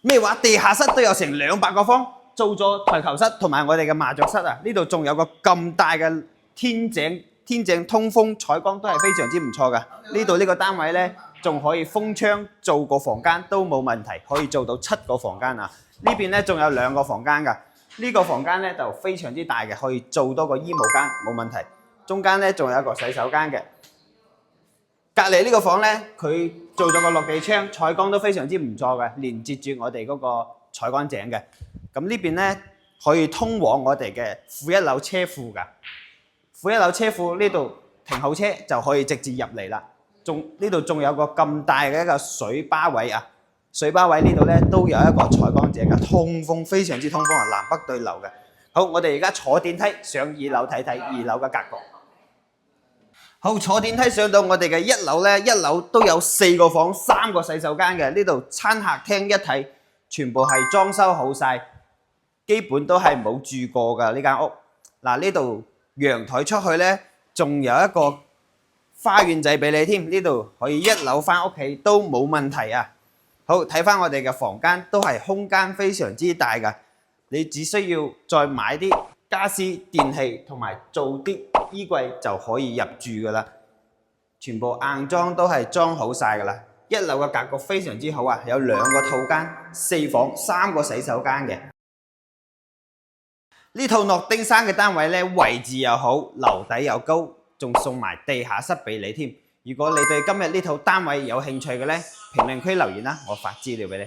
咩話？地下室都有成200個方，做咗台球室同埋我哋嘅麻雀室啊！呢度仲有個咁大嘅天井通風採光都係非常之唔錯㗎。呢度呢個單位呢，仲可以封窗做個房間都冇問題，可以做到7個房間啊！呢邊呢仲有2個房間㗎。呢個房間呢就非常之大嘅，可以做多個衣帽間冇問題。中間呢仲有一個洗手間嘅。隔離呢個房呢，佢做咗個落地窗，採光都非常之唔錯嘅，連接住我哋嗰個採光井嘅。咁呢邊呢，可以通往我哋嘅負1樓車庫㗎。負1樓車庫呢度停好車就可以直接入嚟啦。呢度仲有個咁大嘅一個水吧位啊！水吧位呢度呢都有一個採光井嘅，通風非常之通風啊，南北對流嘅。好，我哋而家坐電梯上2樓睇睇2樓嘅格局。好，坐電梯上到我哋嘅1樓呢，1樓都有4個房、3個洗手間嘅。呢度餐客廳一體，全部係裝修好晒，基本都係冇住過㗎呢間屋。嗱，呢度陽台出去呢，仲有一個花園仔俾你添，呢度可以1樓翻屋企都冇問題啊！好，睇翻我哋嘅房間都係空間非常之大㗎，你只需要再買啲家私、電器同埋做啲衣櫃就可以入住㗎啦，全部硬裝都係裝好晒㗎啦。1樓嘅格局非常之好啊，有2個套間、4房、3個洗手間嘅。呢套諾丁山嘅單位呢，位置又好，樓底又高，仲送埋地下室俾你添。如果你對今日呢套單位有興趣嘅呢，評論區留言啦，我發資料俾你。